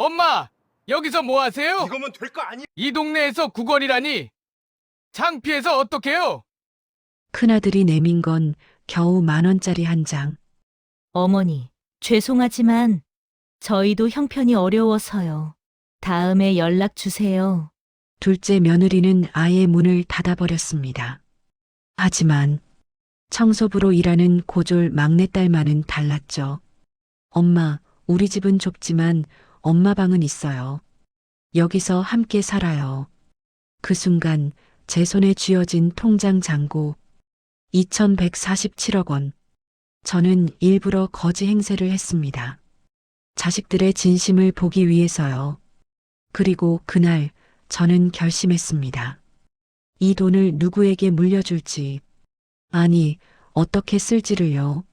엄마, 여기서 뭐 하세요? 이거면 될 거 아니? 이 동네에서 구걸이라니. 창피해서 어떡해요? 큰아들이 내민 건 겨우 10,000원짜리 한 장. 어머니, 죄송하지만 저희도 형편이 어려워서요. 다음에 연락 주세요. 둘째 며느리는 아예 문을 닫아버렸습니다. 하지만 청소부로 일하는 고졸 막내딸만은 달랐죠. 엄마, 우리 집은 좁지만 엄마 방은 있어요. 여기서 함께 살아요. 그 순간 제 손에 쥐어진 통장 잔고 2,147억 원. 저는 일부러 거지 행세를 했습니다. 자식들의 진심을 보기 위해서요. 그리고 그날 저는 결심했습니다. 이 돈을 누구에게 물려줄지, 아니, 어떻게 쓸지를요.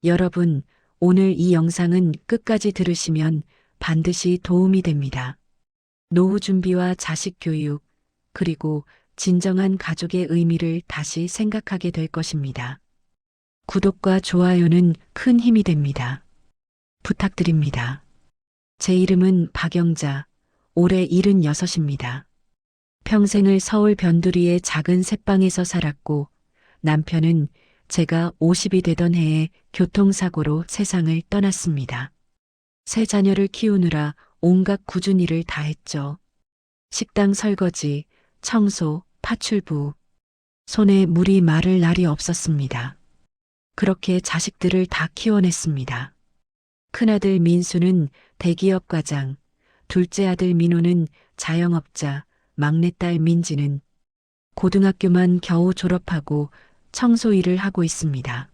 여러분, 오늘 이 영상은 끝까지 들으시면 반드시 도움이 됩니다. 노후 준비와 자식 교육, 그리고 진정한 가족의 의미를 다시 생각하게 될 것입니다. 구독과 좋아요는 큰 힘이 됩니다. 부탁드립니다. 제 이름은 박영자, 올해 76입니다. 평생을 서울 변두리의 작은 새방에서 살았고 남편은 제가 50이 되던 해에 교통사고로 세상을 떠났습니다. 세 자녀를 키우느라 온갖 굳은 일을 다 했죠. 식당 설거지, 청소, 파출부. 손에 물이 마를 날이 없었습니다. 그렇게 자식들을 다 키워냈습니다. 큰아들 민수는 대기업 과장, 둘째 아들 민호는 자영업자, 막내딸 민지는 고등학교만 겨우 졸업하고 청소 일을 하고 있습니다.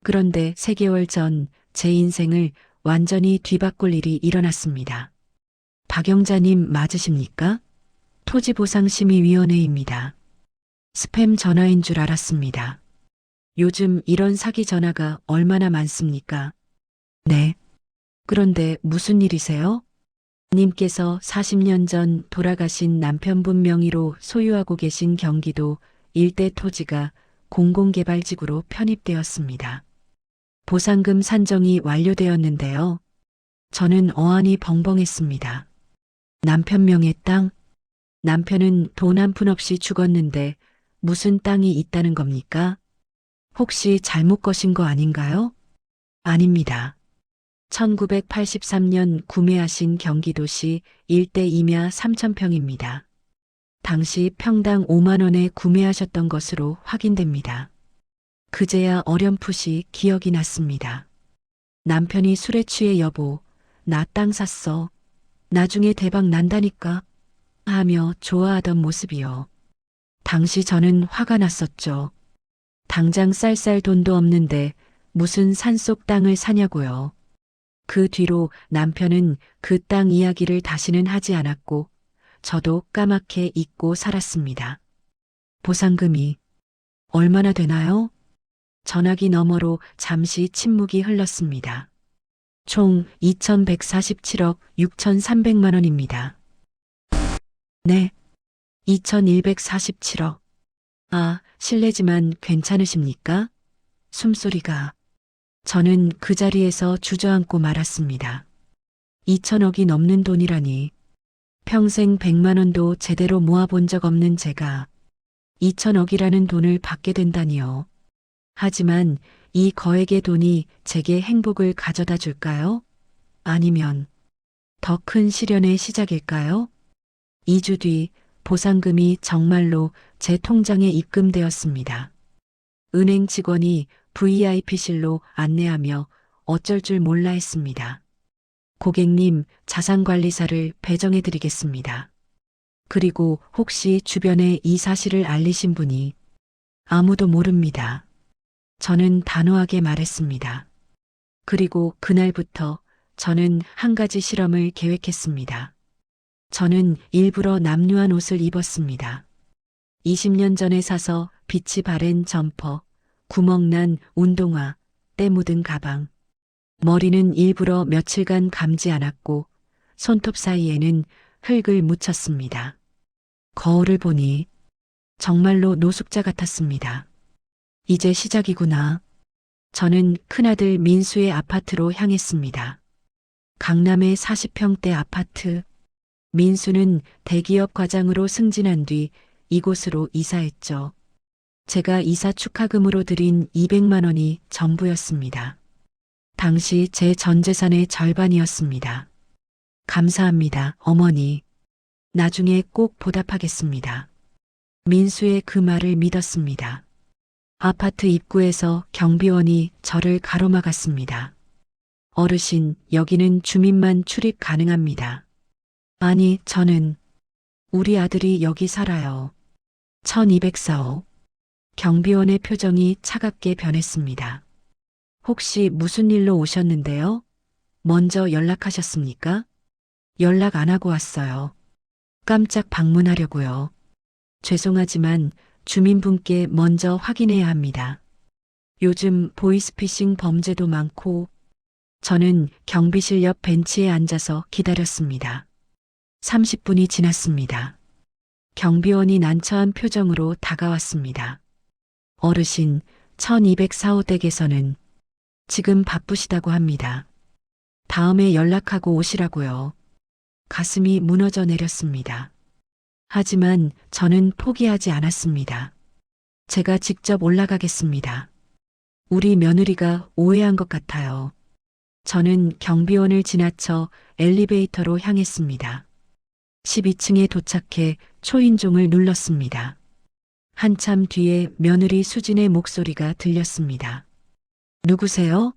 그런데 3개월 전 제 인생을 완전히 뒤바꿀 일이 일어났습니다. 박영자님 맞으십니까? 토지보상심의위원회입니다. 스팸 전화인 줄 알았습니다. 요즘 이런 사기 전화가 얼마나 많습니까? 네. 그런데 무슨 일이세요? 님께서 40년 전 돌아가신 남편분 명의로 소유하고 계신 경기도 일대 토지가 공공개발지구로 편입되었습니다. 보상금 산정이 완료되었는데요. 저는 어안이 벙벙했습니다. 남편 명의 땅? 남편은 돈 한 푼 없이 죽었는데 무슨 땅이 있다는 겁니까? 혹시 잘못 거신 거 아닌가요? 아닙니다. 1983년 구매하신 경기도시 일대 임야 3,000평입니다. 당시 평당 5만 원에 구매하셨던 것으로 확인됩니다. 그제야 어렴풋이 기억이 났습니다. 남편이 술에 취해 여보, 나 땅 샀어. 나중에 대박 난다니까. 하며 좋아하던 모습이요. 당시 저는 화가 났었죠. 당장 쌀 돈도 없는데 무슨 산속 땅을 사냐고요. 그 뒤로 남편은 그 땅 이야기를 다시는 하지 않았고 저도 까맣게 잊고 살았습니다. 보상금이 얼마나 되나요? 전화기 너머로 잠시 침묵이 흘렀습니다. 총 2,147억 6,300만 원입니다. 네, 2,147억. 아, 실례지만 괜찮으십니까? 숨소리가. 저는 그 자리에서 주저앉고 말았습니다. 2,000억이 넘는 돈이라니. 평생 100만 원도 제대로 모아본 적 없는 제가 2,000억이라는 돈을 받게 된다니요. 하지만 이 거액의 돈이 제게 행복을 가져다 줄까요? 아니면 더 큰 시련의 시작일까요? 2주 뒤 보상금이 정말로 제 통장에 입금되었습니다. 은행 직원이 VIP실로 안내하며 어쩔 줄 몰라 했습니다. 고객님, 자산관리사를 배정해 드리겠습니다. 그리고 혹시 주변에 이 사실을 알리신 분이 아무도 모릅니다. 저는 단호하게 말했습니다. 그리고 그날부터 저는 한 가지 실험을 계획했습니다. 저는 일부러 남루한 옷을 입었습니다. 20년 전에 사서 빛이 바랜 점퍼, 구멍난 운동화, 때 묻은 가방. 머리는 일부러 며칠간 감지 않았고 손톱 사이에는 흙을 묻혔습니다. 거울을 보니 정말로 노숙자 같았습니다. 이제 시작이구나. 저는 큰아들 민수의 아파트로 향했습니다. 강남의 40평대 아파트. 민수는 대기업 과장으로 승진한 뒤 이곳으로 이사했죠. 제가 이사 축하금으로 드린 200만 원이 전부였습니다. 당시 제 전 재산의 절반이었습니다. 감사합니다, 어머니. 나중에 꼭 보답하겠습니다. 민수의 그 말을 믿었습니다. 아파트 입구에서 경비원이 저를 가로막았습니다. 어르신, 여기는 주민만 출입 가능합니다. 아니, 저는 우리 아들이 여기 살아요. 1204호. 경비원의 표정이 차갑게 변했습니다. 혹시 무슨 일로 오셨는데요? 먼저 연락하셨습니까? 연락 안 하고 왔어요. 깜짝 방문하려고요. 죄송하지만 주민분께 먼저 확인해야 합니다. 요즘 보이스피싱 범죄도 많고 저는 경비실 옆 벤치에 앉아서 기다렸습니다. 30분이 지났습니다. 경비원이 난처한 표정으로 다가왔습니다. 어르신, 1204호 댁에서는 지금 바쁘시다고 합니다. 다음에 연락하고 오시라고요. 가슴이 무너져 내렸습니다. 하지만 저는 포기하지 않았습니다. 제가 직접 올라가겠습니다. 우리 며느리가 오해한 것 같아요. 저는 경비원을 지나쳐 엘리베이터로 향했습니다. 12층에 도착해 초인종을 눌렀습니다. 한참 뒤에 며느리 수진의 목소리가 들렸습니다. 누구세요?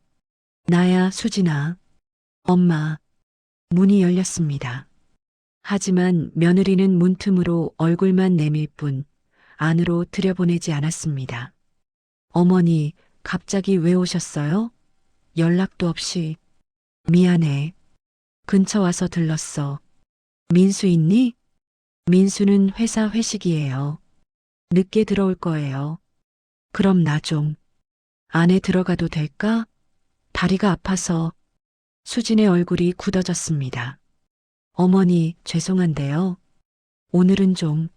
나야, 수진아. 엄마. 문이 열렸습니다. 하지만 며느리는 문틈으로 얼굴만 내밀 뿐 안으로 들여보내지 않았습니다. 어머니, 갑자기 왜 오셨어요? 연락도 없이. 미안해. 근처 와서 들렀어. 민수 있니? 민수는 회사 회식이에요. 늦게 들어올 거예요. 그럼 나 좀. 안에 들어가도 될까? 다리가 아파서. 수진의 얼굴이 굳어졌습니다. 어머니, 죄송한데요. 오늘은 좀.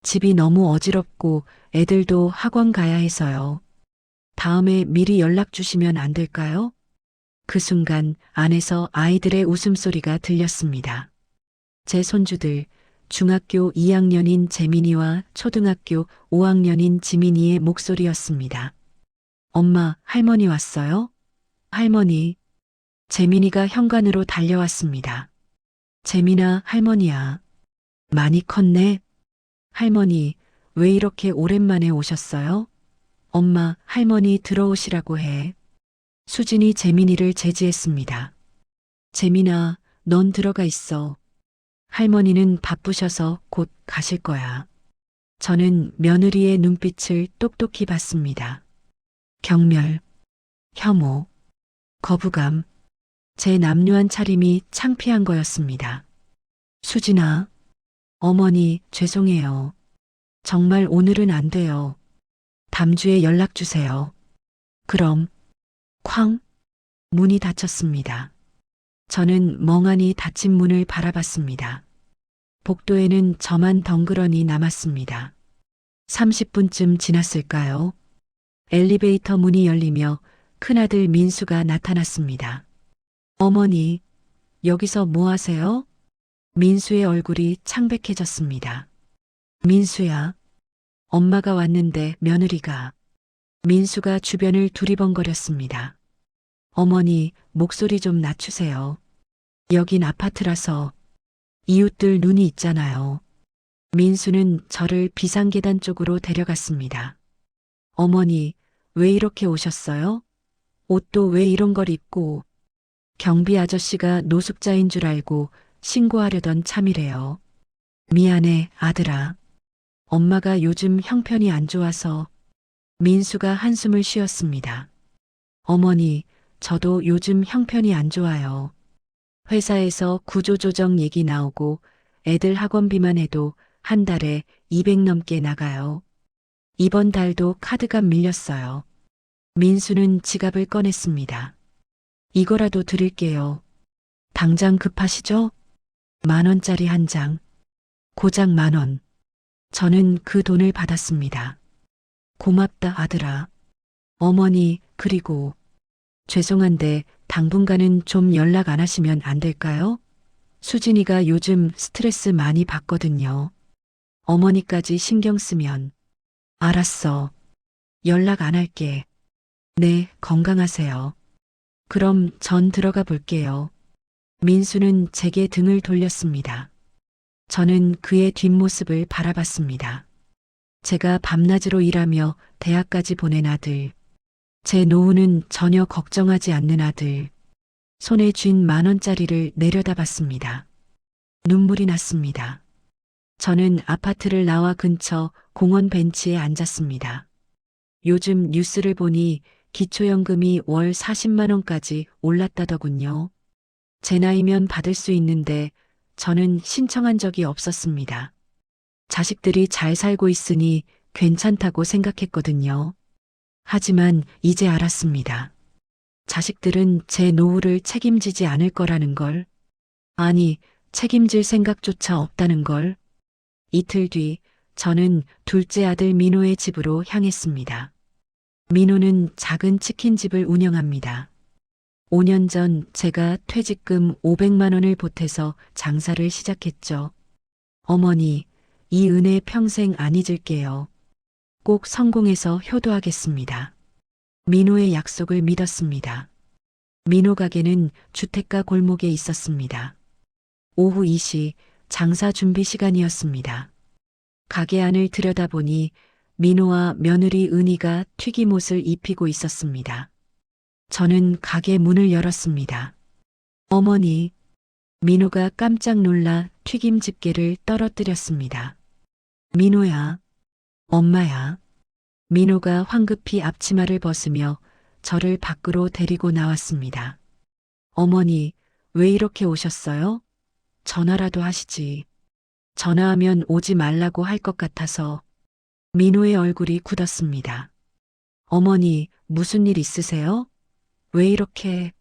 집이 너무 어지럽고 애들도 학원 가야 해서요. 다음에 미리 연락 주시면 안 될까요? 그 순간 안에서 아이들의 웃음소리가 들렸습니다. 제 손주들, 중학교 2학년인 재민이와 초등학교 5학년인 지민이의 목소리였습니다. 엄마, 할머니 왔어요? 할머니. 재민이가 현관으로 달려왔습니다. 재민아, 할머니야. 많이 컸네. 할머니, 왜 이렇게 오랜만에 오셨어요? 엄마, 할머니 들어오시라고 해. 수진이 재민이를 제지했습니다. 재민아, 넌 들어가 있어. 할머니는 바쁘셔서 곧 가실 거야. 저는 며느리의 눈빛을 똑똑히 봤습니다. 경멸, 혐오, 거부감, 제 남루한 차림이 창피한 거였습니다. 수진아, 어머니, 죄송해요. 정말 오늘은 안 돼요. 다음 주에 연락 주세요. 그럼, 쾅, 문이 닫혔습니다. 저는 멍하니 닫힌 문을 바라봤습니다. 복도에는 저만 덩그러니 남았습니다. 30분쯤 지났을까요? 엘리베이터 문이 열리며 큰아들 민수가 나타났습니다. 어머니, 여기서 뭐 하세요? 민수의 얼굴이 창백해졌습니다. 민수야, 엄마가 왔는데 며느리가. 민수가 주변을 두리번거렸습니다. 어머니, 목소리 좀 낮추세요. 여긴 아파트라서 이웃들 눈이 있잖아요. 민수는 저를 비상계단 쪽으로 데려갔습니다. 어머니, 왜 이렇게 오셨어요? 옷도 왜 이런 걸 입고. 경비 아저씨가 노숙자인 줄 알고 신고하려던 참이래요. 미안해, 아들아. 엄마가 요즘 형편이 안 좋아서. 민수가 한숨을 쉬었습니다. 어머니, 저도 요즘 형편이 안 좋아요. 회사에서 구조조정 얘기 나오고 애들 학원비만 해도 한 달에 200 넘게 나가요. 이번 달도 카드값 밀렸어요. 민수는 지갑을 꺼냈습니다. 이거라도 드릴게요. 당장 급하시죠? 10,000원짜리 한 장. 고작 10,000원. 저는 그 돈을 받았습니다. 고맙다, 아들아. 어머니, 그리고 죄송한데 당분간은 좀 연락 안 하시면 안 될까요? 수진이가 요즘 스트레스 많이 받거든요. 어머니까지 신경 쓰면. 알았어. 연락 안 할게. 네, 건강하세요. 그럼 전 들어가 볼게요. 민수는 제게 등을 돌렸습니다. 저는 그의 뒷모습을 바라봤습니다. 제가 밤낮으로 일하며 대학까지 보낸 아들. 제 노후는 전혀 걱정하지 않는 아들. 손에 쥔 10,000원짜리를 내려다봤습니다. 눈물이 났습니다. 저는 아파트를 나와 근처 공원 벤치에 앉았습니다. 요즘 뉴스를 보니 기초연금이 월 40만 원까지 올랐다더군요. 제 나이면 받을 수 있는데 저는 신청한 적이 없었습니다. 자식들이 잘 살고 있으니 괜찮다고 생각했거든요. 하지만 이제 알았습니다. 자식들은 제 노후를 책임지지 않을 거라는 걸. 아니, 책임질 생각조차 없다는 걸. 이틀 뒤 저는 둘째 아들 민호의 집으로 향했습니다. 민호는 작은 치킨집을 운영합니다. 5년 전 제가 퇴직금 500만 원을 보태서 장사를 시작했죠. 어머니, 이 은혜 평생 안 잊을게요. 꼭 성공해서 효도하겠습니다. 민호의 약속을 믿었습니다. 민호 가게는 주택가 골목에 있었습니다. 오후 2시 장사 준비 시간이었습니다. 가게 안을 들여다보니 민호와 며느리 은희가 튀김옷을 입히고 있었습니다. 저는 가게 문을 열었습니다. 어머니, 민호가 깜짝 놀라 튀김 집게를 떨어뜨렸습니다. 민호야, 엄마야. 민호가 황급히 앞치마를 벗으며 저를 밖으로 데리고 나왔습니다. 어머니, 왜 이렇게 오셨어요? 전화라도 하시지. 전화하면 오지 말라고 할 것 같아서. 민호의 얼굴이 굳었습니다. 어머니, 무슨 일 있으세요? 왜 이렇게...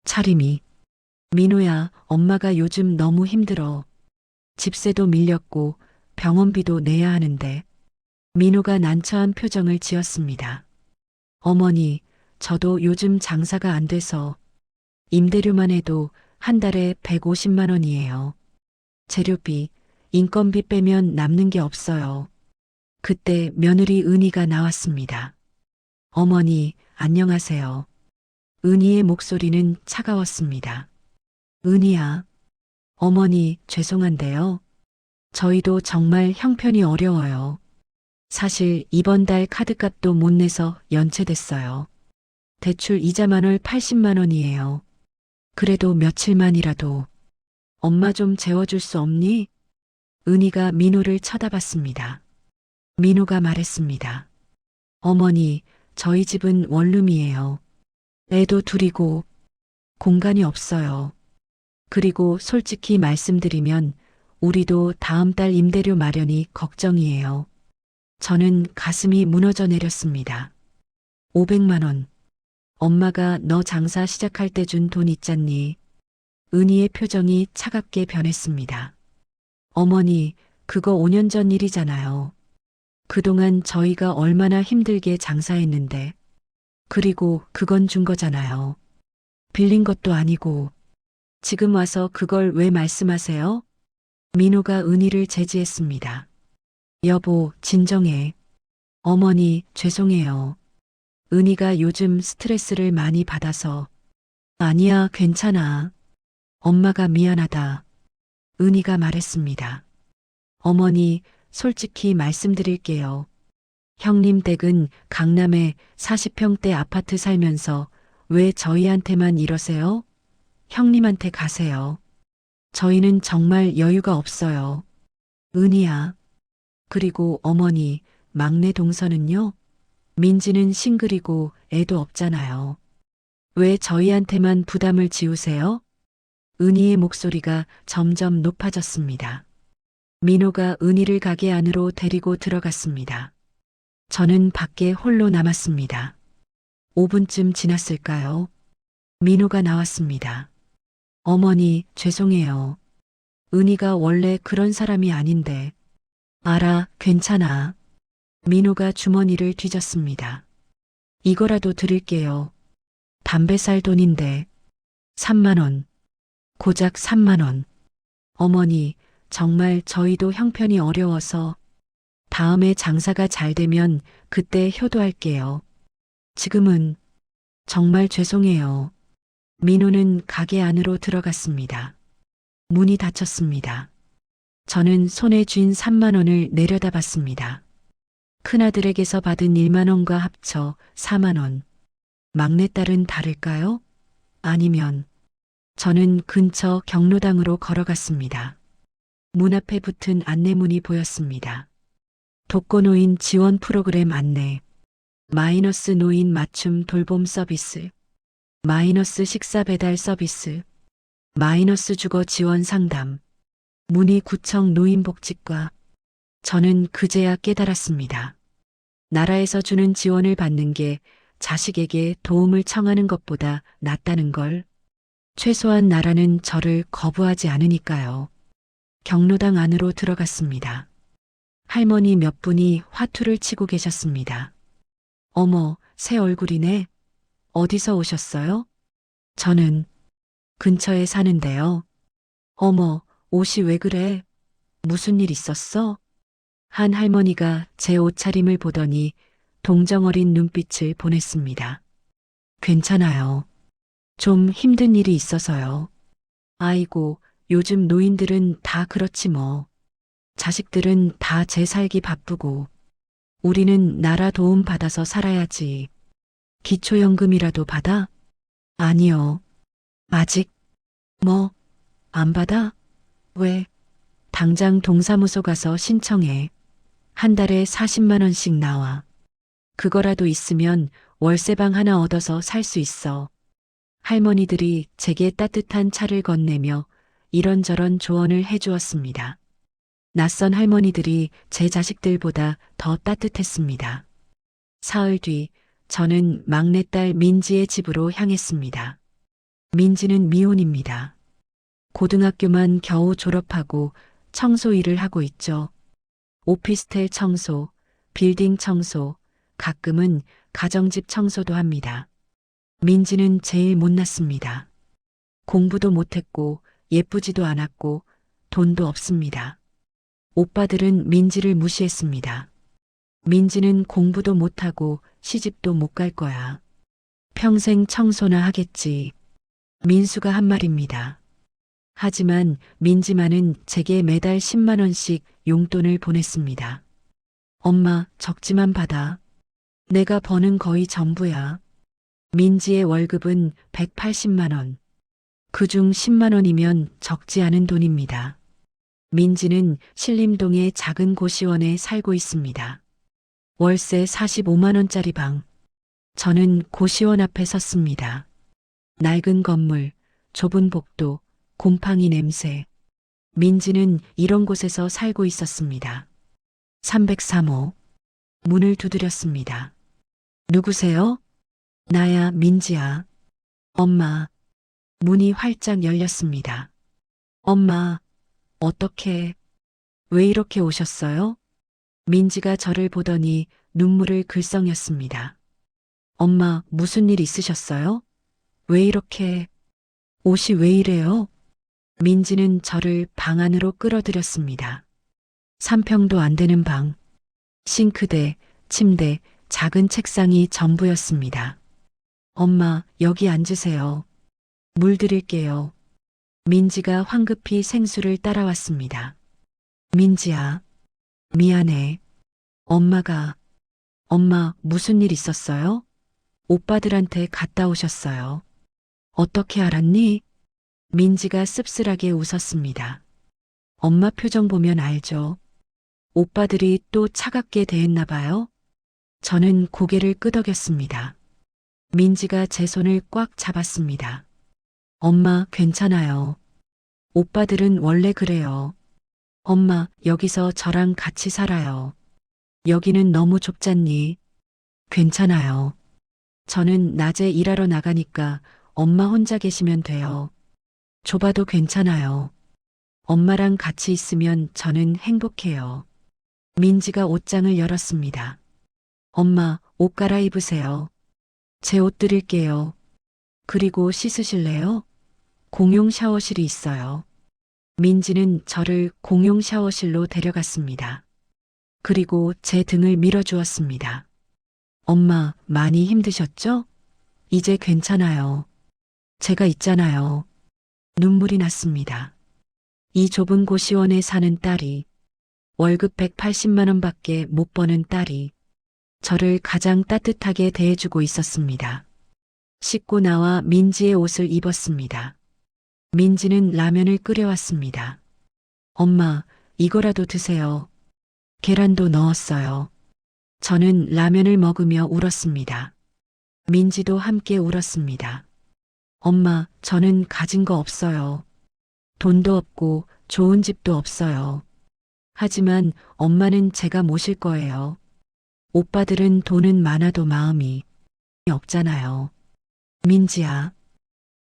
차림이. 민호야, 엄마가 요즘 너무 힘들어. 집세도 밀렸고 병원비도 내야 하는데. 민호가 난처한 표정을 지었습니다. 어머니, 저도 요즘 장사가 안 돼서 임대료만 해도 한 달에 150만 원이에요. 재료비, 인건비 빼면 남는 게 없어요. 그때 며느리 은희가 나왔습니다. 어머니, 안녕하세요. 은희의 목소리는 차가웠습니다. 은희야. 어머니, 죄송한데요. 저희도 정말 형편이 어려워요. 사실 이번 달 카드값도 못 내서 연체됐어요. 대출 이자만 월 80만 원이에요. 그래도 며칠만이라도. 엄마 좀 재워줄 수 없니? 은희가 민호를 쳐다봤습니다. 민호가 말했습니다. 어머니, 저희 집은 원룸이에요. 애도 둘이고 공간이 없어요. 그리고 솔직히 말씀드리면 우리도 다음 달 임대료 마련이 걱정이에요. 저는 가슴이 무너져 내렸습니다. 500만 원. 엄마가 너 장사 시작할 때 준 돈 있잖니. 은희의 표정이 차갑게 변했습니다. 어머니, 그거 5년 전 일이잖아요. 그동안 저희가 얼마나 힘들게 장사했는데. 그리고 그건 준 거잖아요. 빌린 것도 아니고. 지금 와서 그걸 왜 말씀하세요? 민호가 은희를 제지했습니다. 여보, 진정해. 어머니, 죄송해요. 은희가 요즘 스트레스를 많이 받아서. 아니야, 괜찮아. 엄마가 미안하다. 은희가 말했습니다. 어머니, 솔직히 말씀드릴게요. 형님 댁은 강남에 40평대 아파트 살면서 왜 저희한테만 이러세요? 형님한테 가세요. 저희는 정말 여유가 없어요. 은희야. 그리고 어머니, 막내 동서는요? 민지는 싱글이고 애도 없잖아요. 왜 저희한테만 부담을 지우세요? 은희의 목소리가 점점 높아졌습니다. 민호가 은희를 가게 안으로 데리고 들어갔습니다. 저는 밖에 홀로 남았습니다. 5분쯤 지났을까요? 민호가 나왔습니다. 어머니, 죄송해요. 은희가 원래 그런 사람이 아닌데. 알아, 괜찮아. 민호가 주머니를 뒤졌습니다. 이거라도 드릴게요. 담배 살 돈인데. 3만 원. 고작 3만 원. 어머니, 정말 저희도 형편이 어려워서 다음에 장사가 잘 되면 그때 효도할게요. 지금은 정말 죄송해요. 민호는 가게 안으로 들어갔습니다. 문이 닫혔습니다. 저는 손에 쥔 3만 원을 내려다 봤습니다. 큰아들에게서 받은 1만 원과 합쳐 4만 원. 막내딸은 다를까요? 아니면 저는 근처 경로당으로 걸어갔습니다. 문 앞에 붙은 안내문이 보였습니다. 독거노인 지원 프로그램 안내. 마이너스 노인 맞춤 돌봄 서비스. 마이너스 식사 배달 서비스. 마이너스 주거 지원 상담. 문의구청 노인복지과. 저는 그제야 깨달았습니다. 나라에서 주는 지원을 받는 게 자식에게 도움을 청하는 것보다 낫다는 걸. 최소한 나라는 저를 거부하지 않으니까요. 경로당 안으로 들어갔습니다. 할머니 몇 분이 화투를 치고 계셨습니다. 어머, 새 얼굴이네. 어디서 오셨어요? 저는 근처에 사는데요. 어머, 옷이 왜 그래? 무슨 일 있었어? 한 할머니가 제 옷차림을 보더니 동정어린 눈빛을 보냈습니다. 괜찮아요. 좀 힘든 일이 있어서요. 아이고, 요즘 노인들은 다 그렇지 뭐. 자식들은 다 제 살기 바쁘고. 우리는 나라 도움 받아서 살아야지. 기초연금이라도 받아? 아니요. 아직? 뭐? 안 받아? 왜? 당장 동사무소 가서 신청해. 한 달에 40만 원씩 나와. 그거라도 있으면 월세방 하나 얻어서 살 수 있어. 할머니들이 제게 따뜻한 차를 건네며 이런저런 조언을 해주었습니다. 낯선 할머니들이 제 자식들보다 더 따뜻했습니다. 사흘 뒤 저는 막내딸 민지의 집으로 향했습니다. 민지는 미혼입니다. 고등학교만 겨우 졸업하고 청소 일을 하고 있죠. 오피스텔 청소, 빌딩 청소, 가끔은 가정집 청소도 합니다. 민지는 제일 못났습니다. 공부도 못했고 예쁘지도 않았고 돈도 없습니다. 오빠들은 민지를 무시했습니다. 민지는 공부도 못하고 시집도 못 갈 거야. 평생 청소나 하겠지. 민수가 한 말입니다. 하지만 민지만은 제게 매달 10만 원씩 용돈을 보냈습니다. 엄마, 적지만 받아. 내가 버는 거의 전부야. 민지의 월급은 180만 원. 그중 10만 원이면 적지 않은 돈입니다. 민지는 신림동의 작은 고시원에 살고 있습니다. 월세 45만 원짜리 방. 저는 고시원 앞에 섰습니다. 낡은 건물, 좁은 복도, 곰팡이 냄새. 민지는 이런 곳에서 살고 있었습니다. 303호. 문을 두드렸습니다. 누구세요? 나야, 민지야. 엄마. 문이 활짝 열렸습니다. 엄마, 어떻게, 왜 이렇게 오셨어요? 민지가 저를 보더니 눈물을 글썽였습니다. 엄마, 무슨 일 있으셨어요? 왜 이렇게, 옷이 왜 이래요? 민지는 저를 방 안으로 끌어들였습니다. 3평도 안 되는 방. 싱크대, 침대, 작은 책상이 전부였습니다. 엄마, 여기 앉으세요. 물 드릴게요. 민지가 황급히 생수를 따라왔습니다. 민지야, 미안해. 엄마, 무슨 일 있었어요? 오빠들한테 갔다 오셨어요. 어떻게 알았니? 민지가 씁쓸하게 웃었습니다. 엄마 표정 보면 알죠. 오빠들이 또 차갑게 대했나 봐요. 저는 고개를 끄덕였습니다. 민지가 제 손을 꽉 잡았습니다. 엄마, 괜찮아요. 오빠들은 원래 그래요. 엄마, 여기서 저랑 같이 살아요. 여기는 너무 좁잖니. 괜찮아요. 저는 낮에 일하러 나가니까 엄마 혼자 계시면 돼요. 좁아도 괜찮아요. 엄마랑 같이 있으면 저는 행복해요. 민지가 옷장을 열었습니다. 엄마, 옷 갈아입으세요. 제 옷 드릴게요. 그리고 씻으실래요? 공용 샤워실이 있어요. 민지는 저를 공용 샤워실로 데려갔습니다. 그리고 제 등을 밀어주었습니다. 엄마, 많이 힘드셨죠? 이제 괜찮아요. 제가 있잖아요. 눈물이 났습니다. 이 좁은 고시원에 사는 딸이, 월급 180만 원밖에 못 버는 딸이 저를 가장 따뜻하게 대해주고 있었습니다. 씻고 나와 민지의 옷을 입었습니다. 민지는 라면을 끓여왔습니다. 엄마, 이거라도 드세요. 계란도 넣었어요. 저는 라면을 먹으며 울었습니다. 민지도 함께 울었습니다. 엄마, 저는 가진 거 없어요. 돈도 없고 좋은 집도 없어요. 하지만 엄마는 제가 모실 거예요. 오빠들은 돈은 많아도 마음이 없잖아요. 민지야,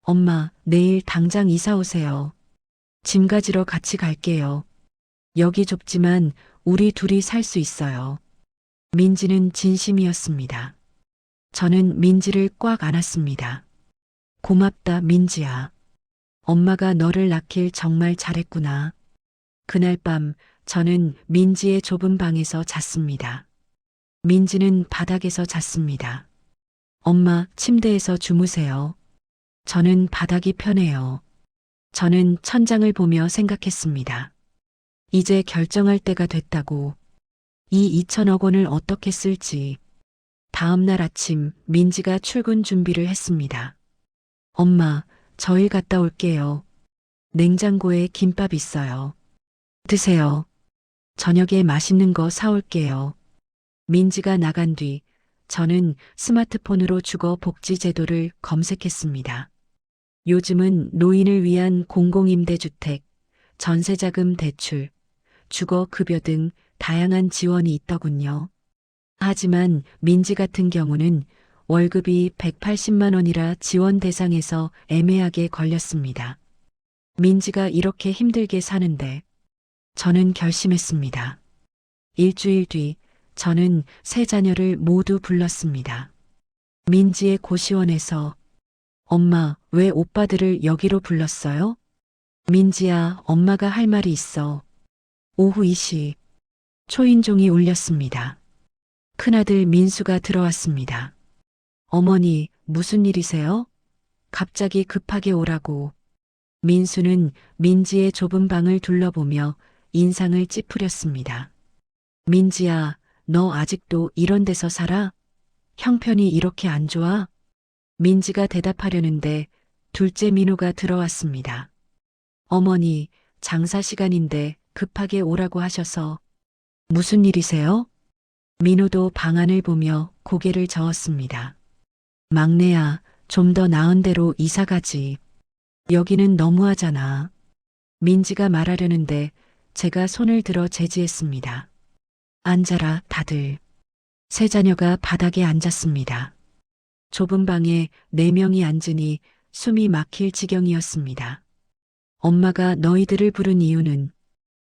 엄마, 내일 당장 이사 오세요. 짐 가지러 같이 갈게요. 여기 좁지만 우리 둘이 살 수 있어요. 민지는 진심이었습니다. 저는 민지를 꽉 안았습니다. 고맙다, 민지야. 엄마가 너를 낳길 정말 잘했구나. 그날 밤 저는 민지의 좁은 방에서 잤습니다. 민지는 바닥에서 잤습니다. 엄마, 침대에서 주무세요. 저는 바닥이 편해요. 저는 천장을 보며 생각했습니다. 이제 결정할 때가 됐다고. 이 2천억 원을 어떻게 쓸지. 다음 날 아침 민지가 출근 준비를 했습니다. 엄마, 저 일 갔다 올게요. 냉장고에 김밥 있어요. 드세요. 저녁에 맛있는 거 사올게요. 민지가 나간 뒤 저는 스마트폰으로 주거 복지 제도를 검색했습니다. 요즘은 노인을 위한 공공임대주택, 전세자금 대출, 주거급여 등 다양한 지원이 있더군요. 하지만 민지 같은 경우는 월급이 180만 원이라 지원 대상에서 애매하게 걸렸습니다. 민지가 이렇게 힘들게 사는데 저는 결심했습니다. 일주일 뒤 저는 세 자녀를 모두 불렀습니다. 민지의 고시원에서 엄마, 왜 오빠들을 여기로 불렀어요? 민지야, 엄마가 할 말이 있어. 오후 2시 초인종이 울렸습니다. 큰아들 민수가 들어왔습니다. 어머니, 무슨 일이세요? 갑자기 급하게 오라고. 민수는 민지의 좁은 방을 둘러보며 인상을 찌푸렸습니다. 민지야, 너 아직도 이런 데서 살아? 형편이 이렇게 안 좋아? 민지가 대답하려는데 둘째 민호가 들어왔습니다. 어머니, 장사 시간인데 급하게 오라고 하셔서. 무슨 일이세요? 민호도 방안을 보며 고개를 저었습니다. 막내야, 좀 더 나은 데로 이사 가지. 여기는 너무하잖아. 민지가 말하려는데 제가 손을 들어 제지했습니다. 앉아라, 다들. 세 자녀가 바닥에 앉았습니다. 좁은 방에 4명이 앉으니 숨이 막힐 지경이었습니다. 엄마가 너희들을 부른 이유는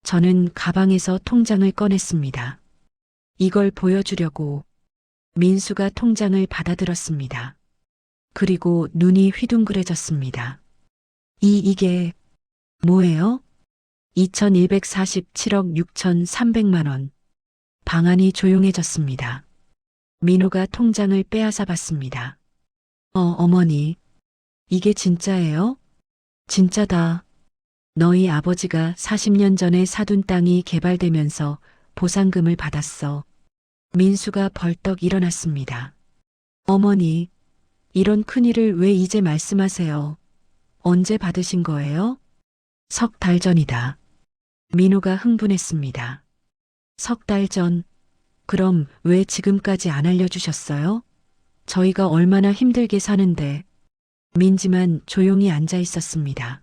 저는 가방에서 통장을 꺼냈습니다. 이걸 보여주려고. 민수가 통장을 받아들었습니다. 그리고 눈이 휘둥그레졌습니다. 이게 뭐예요? 2147억 6,300만 원. 방안이 조용해졌습니다. 민호가 통장을 빼앗아 봤습니다. 어머니. 이게 진짜예요? 진짜다. 너희 아버지가 40년 전에 사둔 땅이 개발되면서 보상금을 받았어. 민수가 벌떡 일어났습니다. 어머니, 이런 큰일을 왜 이제 말씀하세요? 언제 받으신 거예요? 석 달 전이다. 민호가 흥분했습니다. 석 달 전? 그럼 왜 지금까지 안 알려주셨어요? 저희가 얼마나 힘들게 사는데. 민지만 조용히 앉아 있었습니다.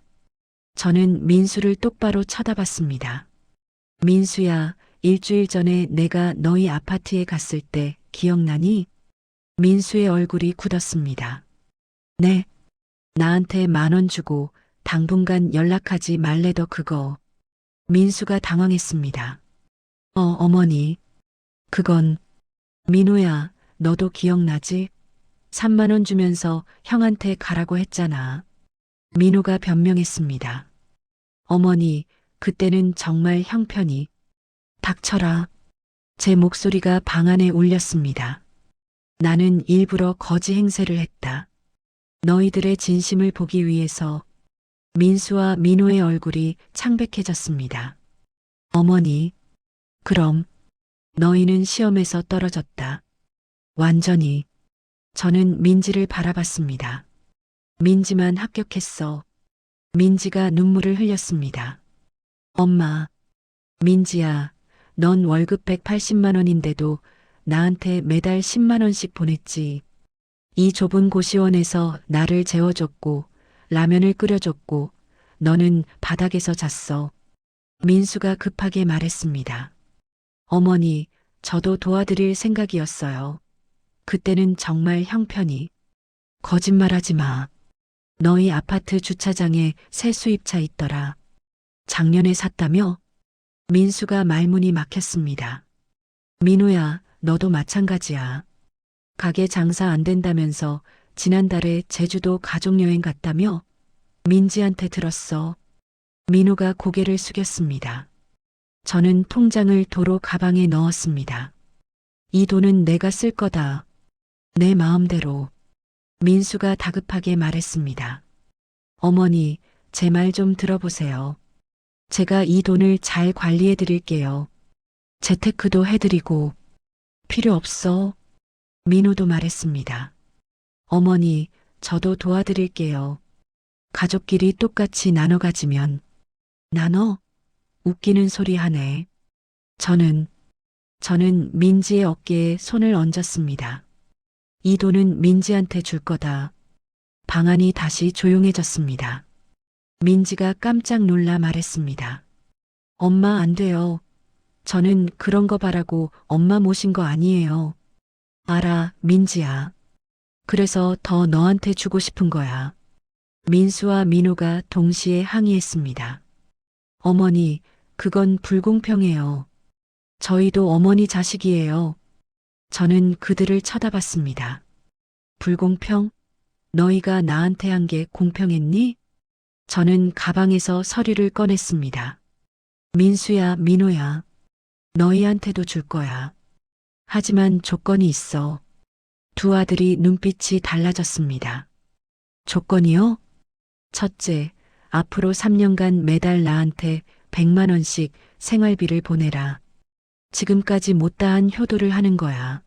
저는 민수를 똑바로 쳐다봤습니다. 민수야, 일주일 전에 내가 너희 아파트에 갔을 때 기억나니? 민수의 얼굴이 굳었습니다. 네. 나한테 10,000원 주고 당분간 연락하지 말래더 그거. 민수가 당황했습니다. 어머니. 그건. 민호야, 너도 기억나지? 3만 원 주면서 형한테 가라고 했잖아. 민호가 변명했습니다. 어머니, 그때는 정말 형편이. 닥쳐라. 제 목소리가 방 안에 울렸습니다. 나는 일부러 거지 행세를 했다. 너희들의 진심을 보기 위해서. 민수와 민호의 얼굴이 창백해졌습니다. 어머니, 그럼 너희는 시험에서 떨어졌다. 완전히. 저는 민지를 바라봤습니다. 민지만 합격했어. 민지가 눈물을 흘렸습니다. 엄마, 민지야, 넌 월급 180만 원인데도 나한테 매달 10만 원씩 보냈지. 이 좁은 고시원에서 나를 재워줬고 라면을 끓여줬고 너는 바닥에서 잤어. 민수가 급하게 말했습니다. 어머니, 저도 도와드릴 생각이었어요. 그때는 정말 형편이. 거짓말하지 마. 너희 아파트 주차장에 새 수입차 있더라. 작년에 샀다며? 민수가 말문이 막혔습니다. 민호야, 너도 마찬가지야. 가게 장사 안 된다면서 지난달에 제주도 가족여행 갔다며? 민지한테 들었어. 민호가 고개를 숙였습니다. 저는 통장을 도로 가방에 넣었습니다. 이 돈은 내가 쓸 거다. 내 마음대로. 민수가 다급하게 말했습니다. 어머니, 제 말 좀 들어보세요. 제가 이 돈을 잘 관리해 드릴게요. 재테크도 해드리고. 필요 없어. 민호도 말했습니다. 어머니, 저도 도와드릴게요. 가족끼리 똑같이 나눠 가지면. 나눠? 웃기는 소리 하네. 저는 민지의 어깨에 손을 얹었습니다. 이 돈은 민지한테 줄 거다. 방안이 다시 조용해졌습니다. 민지가 깜짝 놀라 말했습니다. 엄마, 안 돼요. 저는 그런 거 바라고 엄마 모신 거 아니에요. 알아, 민지야. 그래서 더 너한테 주고 싶은 거야. 민수와 민호가 동시에 항의했습니다. 어머니, 그건 불공평해요. 저희도 어머니 자식이에요. 저는 그들을 쳐다봤습니다. 불공평? 너희가 나한테 한 게 공평했니? 저는 가방에서 서류를 꺼냈습니다. 민수야, 민호야. 너희한테도 줄 거야. 하지만 조건이 있어. 두 아들이 눈빛이 달라졌습니다. 조건이요? 첫째, 앞으로 3년간 매달 나한테 100만 원씩 생활비를 보내라. 지금까지 못다한 효도를 하는 거야.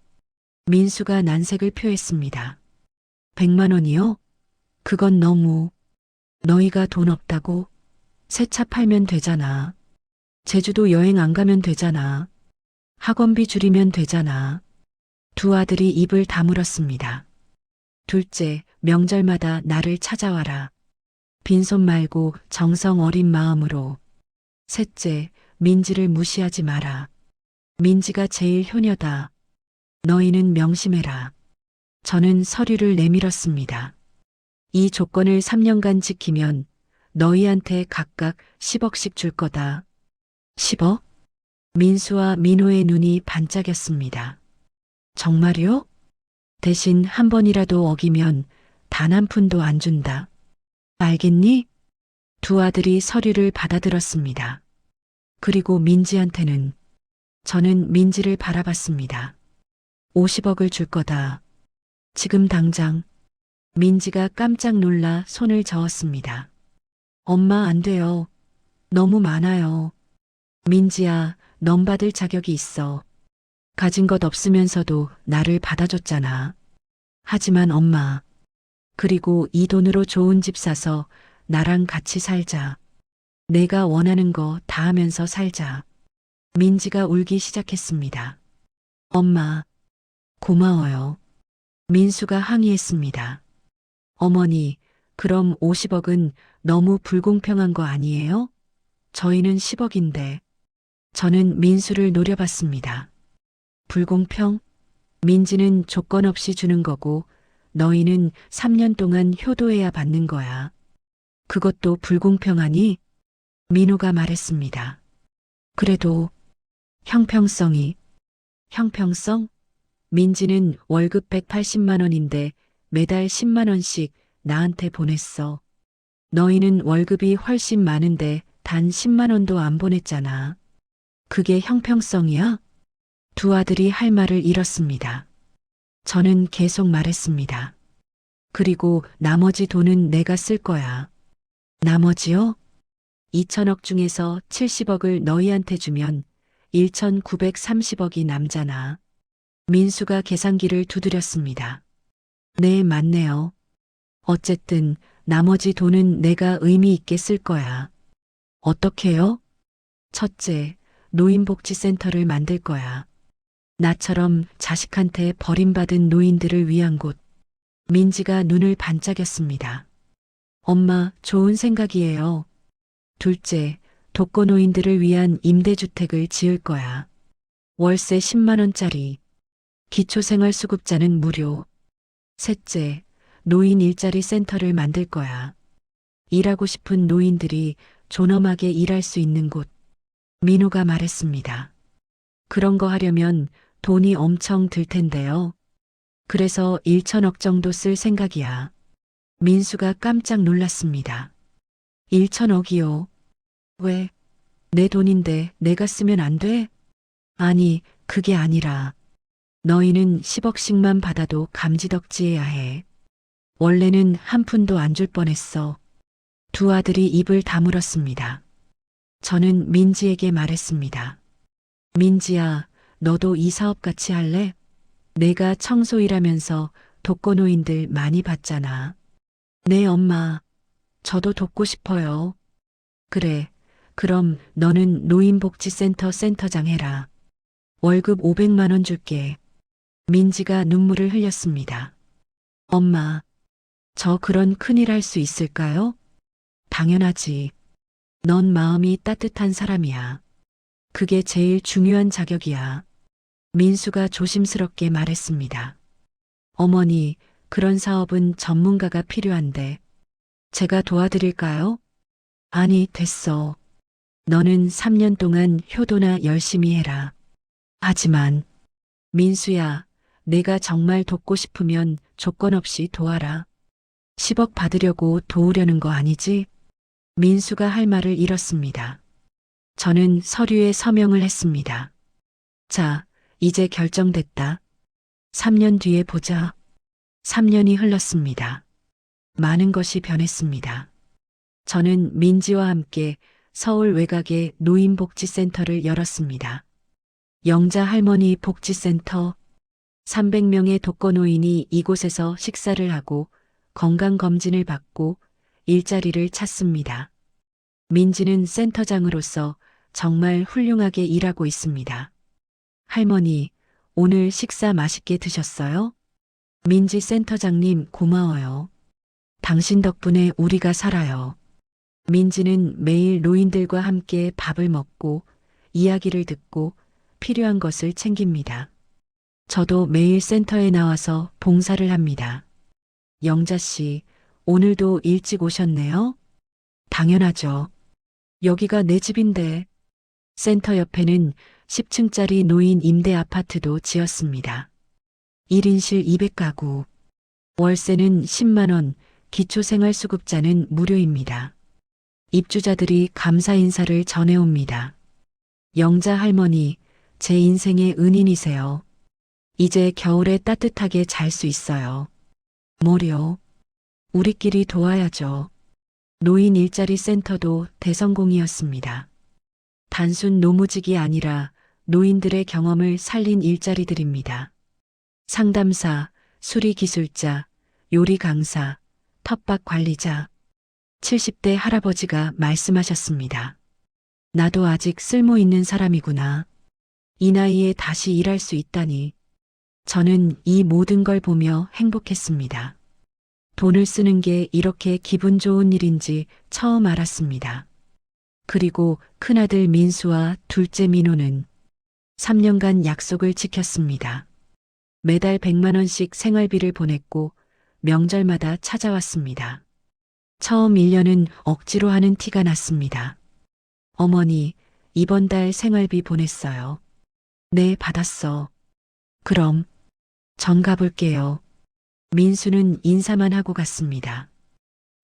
민수가 난색을 표했습니다. 100만 원이요? 그건 너무. 너희가 돈 없다고? 새 차 팔면 되잖아. 제주도 여행 안 가면 되잖아. 학원비 줄이면 되잖아. 두 아들이 입을 다물었습니다. 둘째, 명절마다 나를 찾아와라. 빈손 말고 정성 어린 마음으로. 셋째, 민지를 무시하지 마라. 민지가 제일 효녀다. 너희는 명심해라. 저는 서류를 내밀었습니다. 이 조건을 3년간 지키면 너희한테 각각 10억씩 줄 거다. 10억? 민수와 민호의 눈이 반짝였습니다. 정말요? 대신 한 번이라도 어기면 단 한 푼도 안 준다. 알겠니? 두 아들이 서류를 받아들었습니다. 그리고 민지한테는. 저는 민지를 바라봤습니다. 50억을 줄 거다. 지금 당장. 민지가 깜짝 놀라 손을 저었습니다. 엄마, 안 돼요. 너무 많아요. 민지야, 넌 받을 자격이 있어. 가진 것 없으면서도 나를 받아줬잖아. 하지만 엄마, 그리고 이 돈으로 좋은 집 사서 나랑 같이 살자. 내가 원하는 거 다 하면서 살자. 민지가 울기 시작했습니다. 엄마, 고마워요. 민수가 항의했습니다. 어머니, 그럼 50억은 너무 불공평한 거 아니에요? 저희는 10억인데. 저는 민수를 노려봤습니다. 불공평? 민지는 조건 없이 주는 거고 너희는 3년 동안 효도해야 받는 거야. 그것도 불공평하니? 민호가 말했습니다. 그래도 형평성이. 형평성? 민지는 월급 180만 원인데 매달 10만 원씩 나한테 보냈어. 너희는 월급이 훨씬 많은데 단 10만 원도 안 보냈잖아. 그게 형평성이야? 두 아들이 할 말을 잃었습니다. 저는 계속 말했습니다. 그리고 나머지 돈은 내가 쓸 거야. 나머지요? 2천억 중에서 70억을 너희한테 주면 1,930억이 남잖아. 민수가 계산기를 두드렸습니다. 네, 맞네요. 어쨌든 나머지 돈은 내가 의미 있게 쓸 거야. 어떻게요? 첫째, 노인복지센터를 만들 거야. 나처럼 자식한테 버림받은 노인들을 위한 곳. 민지가 눈을 반짝였습니다. 엄마, 좋은 생각이에요. 둘째, 독거노인들을 위한 임대주택을 지을 거야. 월세 10만 원짜리. 기초생활수급자는 무료. 셋째, 노인 일자리 센터를 만들 거야. 일하고 싶은 노인들이 존엄하게 일할 수 있는 곳. 민호가 말했습니다. 그런 거 하려면 돈이 엄청 들 텐데요. 그래서 1천억 정도 쓸 생각이야. 민수가 깜짝 놀랐습니다. 1천억이요? 왜? 내 돈인데 내가 쓰면 안 돼? 아니, 그게 아니라 너희는 10억씩만 받아도 감지덕지해야 해. 원래는 한 푼도 안 줄 뻔했어. 두 아들이 입을 다물었습니다. 저는 민지에게 말했습니다. 민지야, 너도 이 사업 같이 할래? 내가 청소 일하면서 독거노인들 많이 봤잖아. 네, 엄마. 저도 돕고 싶어요. 그래. 그럼 너는 노인복지센터 센터장 해라. 월급 500만 원 줄게. 민지가 눈물을 흘렸습니다. 엄마, 저 그런 큰일 할 수 있을까요? 당연하지. 넌 마음이 따뜻한 사람이야. 그게 제일 중요한 자격이야. 민수가 조심스럽게 말했습니다. 어머니, 그런 사업은 전문가가 필요한데. 제가 도와드릴까요? 아니, 됐어. 너는 3년 동안 효도나 열심히 해라. 하지만, 민수야, 내가 정말 돕고 싶으면 조건 없이 도와라. 10억 받으려고 도우려는 거 아니지? 민수가 할 말을 잃었습니다. 저는 서류에 서명을 했습니다. 자, 이제 결정됐다. 3년 뒤에 보자. 3년이 흘렀습니다. 많은 것이 변했습니다. 저는 민지와 함께 서울 외곽에 노인복지센터를 열었습니다. 영자 할머니 복지센터. 300명의 독거노인이 이곳에서 식사를 하고 건강검진을 받고 일자리를 찾습니다. 민지는 센터장으로서 정말 훌륭하게 일하고 있습니다. 할머니, 오늘 식사 맛있게 드셨어요? 민지 센터장님 고마워요. 당신 덕분에 우리가 살아요. 민지는 매일 노인들과 함께 밥을 먹고 이야기를 듣고 필요한 것을 챙깁니다. 저도 매일 센터에 나와서 봉사를 합니다. 영자 씨, 오늘도 일찍 오셨네요? 당연하죠. 여기가 내 집인데. 센터 옆에는 10층짜리 노인 임대 아파트도 지었습니다. 1인실 200가구. 월세는 10만 원, 기초생활수급자는 무료입니다. 입주자들이 감사 인사를 전해옵니다. 영자 할머니, 제 인생의 은인이세요. 이제 겨울에 따뜻하게 잘 수 있어요. 뭐려? 우리끼리 도와야죠. 노인 일자리 센터도 대성공이었습니다. 단순 노무직이 아니라 노인들의 경험을 살린 일자리들입니다. 상담사, 수리기술자, 요리 강사, 텃밭 관리자. 70대 할아버지가 말씀하셨습니다. 나도 아직 쓸모 있는 사람이구나. 이 나이에 다시 일할 수 있다니. 저는 이 모든 걸 보며 행복했습니다. 돈을 쓰는 게 이렇게 기분 좋은 일인지 처음 알았습니다. 그리고 큰아들 민수와 둘째 민호는 3년간 약속을 지켰습니다. 매달 100만 원씩 생활비를 보냈고 명절마다 찾아왔습니다. 처음 1년은 억지로 하는 티가 났습니다. 어머니, 이번 달 생활비 보냈어요. 네, 받았어. 그럼 전 가볼게요. 민수는 인사만 하고 갔습니다.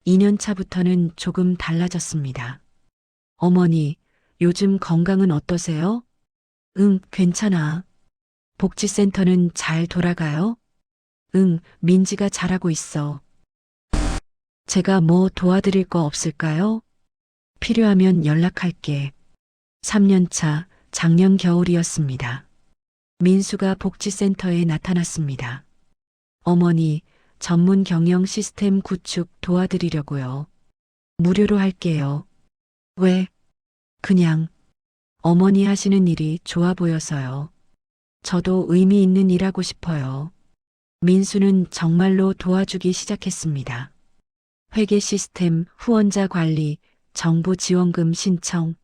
2년 차부터는 조금 달라졌습니다. 어머니, 요즘 건강은 어떠세요? 응, 괜찮아. 복지센터는 잘 돌아가요? 응, 민지가 잘하고 있어. 제가 뭐 도와드릴 거 없을까요? 필요하면 연락할게. 3년 차 작년 겨울이었습니다. 민수가 복지센터에 나타났습니다. 어머니, 전문 경영 시스템 구축 도와드리려고요. 무료로 할게요. 왜? 그냥 어머니 하시는 일이 좋아 보여서요. 저도 의미 있는 일 하고 싶어요. 민수는 정말로 도와주기 시작했습니다. 회계 시스템, 후원자 관리, 정부 지원금 신청.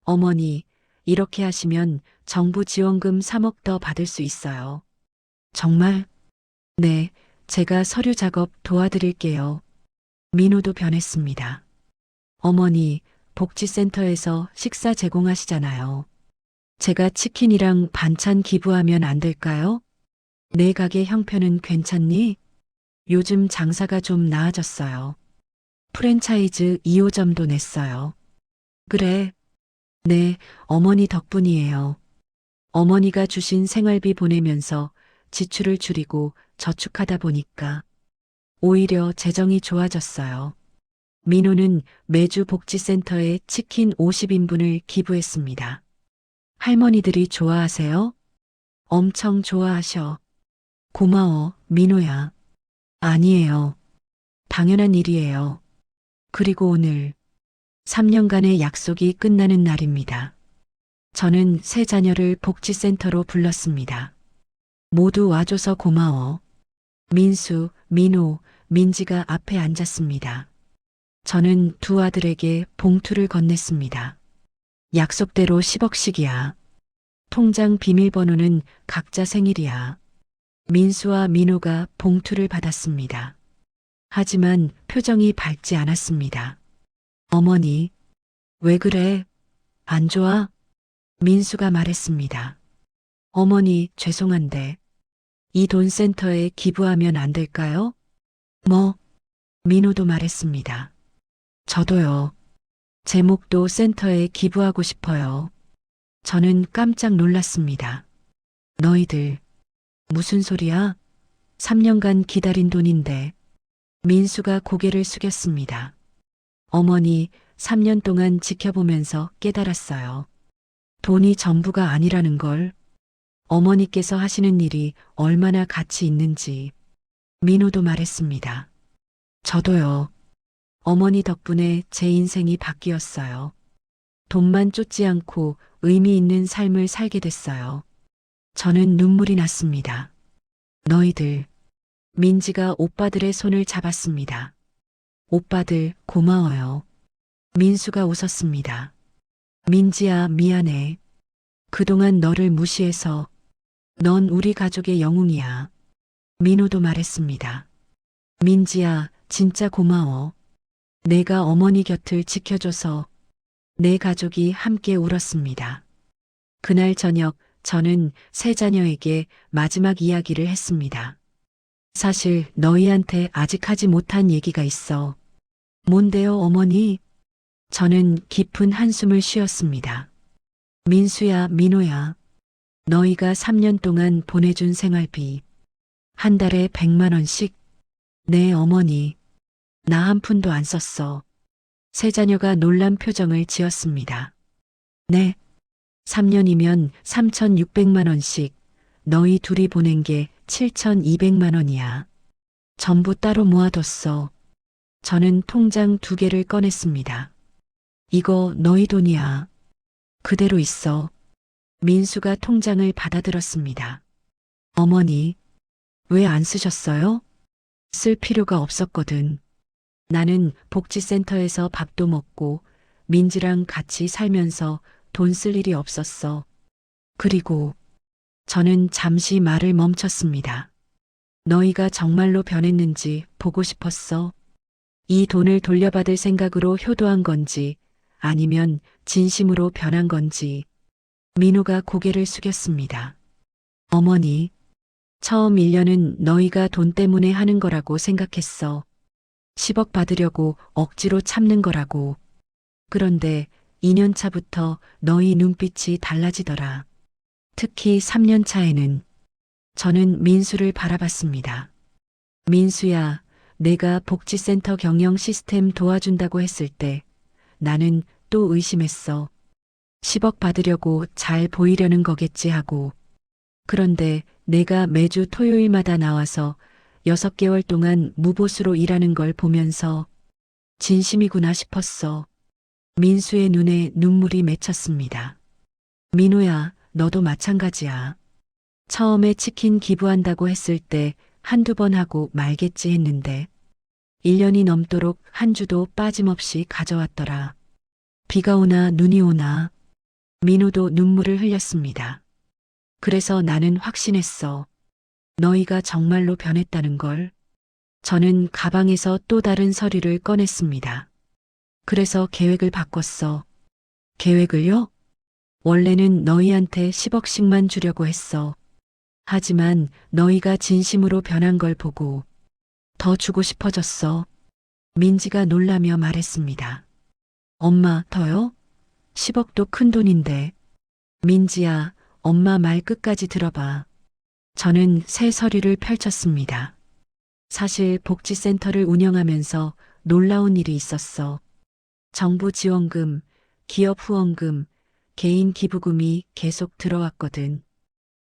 어머니, 이렇게 하시면 정부 지원금 3억 더 받을 수 있어요. 정말? 네, 제가 서류 작업 도와드릴게요. 민호도 변했습니다. 어머니, 복지센터에서 식사 제공하시잖아요. 제가 치킨이랑 반찬 기부하면 안 될까요? 내 가게 형편은 괜찮니? 요즘 장사가 좀 나아졌어요. 프랜차이즈 2호점도 냈어요. 그래. 네, 어머니 덕분이에요. 어머니가 주신 생활비 보내면서 지출을 줄이고 저축하다 보니까 오히려 재정이 좋아졌어요. 민호는 매주 복지센터에 치킨 50인분을 기부했습니다. 할머니들이 좋아하세요? 엄청 좋아하셔. 고마워, 민호야. 아니에요. 당연한 일이에요. 그리고 오늘 3년간의 약속이 끝나는 날입니다. 저는 세 자녀를 복지센터로 불렀습니다. 모두 와줘서 고마워. 민수, 민호, 민지가 앞에 앉았습니다. 저는 두 아들에게 봉투를 건넸습니다. 약속대로 10억씩이야. 통장 비밀번호는 각자 생일이야. 민수와 민호가 봉투를 받았습니다. 하지만 표정이 밝지 않았습니다. 어머니, 왜 그래? 안 좋아? 민수가 말했습니다. 어머니, 죄송한데 이 돈 센터에 기부하면 안 될까요? 뭐? 민호도 말했습니다. 저도요. 제목도 센터에 기부하고 싶어요. 저는 깜짝 놀랐습니다. 너희들, 무슨 소리야? 3년간 기다린 돈인데. 민수가 고개를 숙였습니다. 어머니, 3년 동안 지켜보면서 깨달았어요. 돈이 전부가 아니라는 걸. 어머니께서 하시는 일이 얼마나 가치 있는지. 민호도 말했습니다. 저도요. 어머니 덕분에 제 인생이 바뀌었어요. 돈만 쫓지 않고 의미 있는 삶을 살게 됐어요. 저는 눈물이 났습니다. 너희들. 민지가 오빠들의 손을 잡았습니다. 오빠들 고마워요. 민수가 웃었습니다. 민지야, 미안해. 그동안 너를 무시해서. 넌 우리 가족의 영웅이야. 민호도 말했습니다. 민지야, 진짜 고마워. 내가 어머니 곁을 지켜줘서. 내 가족이 함께 울었습니다. 그날 저녁 저는 세 자녀에게 마지막 이야기를 했습니다. 사실 너희한테 아직 하지 못한 얘기가 있어. 뭔데요, 어머니? 저는 깊은 한숨을 쉬었습니다. 민수야, 민호야. 너희가 3년 동안 보내준 생활비. 한 달에 100만 원씩. 네, 어머니. 나 한 푼도 안 썼어. 세 자녀가 놀란 표정을 지었습니다. 네. 3년이면 3,600만 원씩. 너희 둘이 보낸 게 7,200만 원이야. 전부 따로 모아뒀어. 저는 통장 2개를 꺼냈습니다. 이거 너희 돈이야. 그대로 있어. 민수가 통장을 받아들었습니다. 어머니, 왜 안 쓰셨어요? 쓸 필요가 없었거든. 나는 복지센터에서 밥도 먹고 민지랑 같이 살면서 돈 쓸 일이 없었어. 그리고 저는 잠시 말을 멈췄습니다. 너희가 정말로 변했는지 보고 싶었어. 이 돈을 돌려받을 생각으로 효도한 건지 아니면 진심으로 변한 건지. 민호가 고개를 숙였습니다. 어머니, 처음 1년은 너희가 돈 때문에 하는 거라고 생각했어. 10억 받으려고 억지로 참는 거라고. 그런데 2년 차부터 너희 눈빛이 달라지더라. 특히 3년 차에는 저는 민수를 바라봤습니다. 민수야, 내가 복지센터 경영 시스템 도와준다고 했을 때 나는 또 의심했어. 10억 받으려고 잘 보이려는 거겠지 하고. 그런데 내가 매주 토요일마다 나와서 6개월 동안 무보수로 일하는 걸 보면서 진심이구나 싶었어. 민수의 눈에 눈물이 맺혔습니다. 민호야, 너도 마찬가지야. 처음에 치킨 기부한다고 했을 때 한두 번 하고 말겠지 했는데 1년이 넘도록 한 주도 빠짐없이 가져왔더라. 비가 오나 눈이 오나 민호도 눈물을 흘렸습니다. 그래서 나는 확신했어. 너희가 정말로 변했다는 걸. 저는 가방에서 또 다른 서류를 꺼냈습니다. 그래서 계획을 바꿨어. 계획을요? 원래는 너희한테 10억씩만 주려고 했어. 하지만 너희가 진심으로 변한 걸 보고 더 주고 싶어졌어. 민지가 놀라며 말했습니다. 엄마, 더요? 10억도 큰 돈인데. 민지야, 엄마 말 끝까지 들어봐. 저는 새 서류를 펼쳤습니다. 사실 복지센터를 운영하면서 놀라운 일이 있었어. 정부 지원금, 기업 후원금, 개인 기부금이 계속 들어왔거든.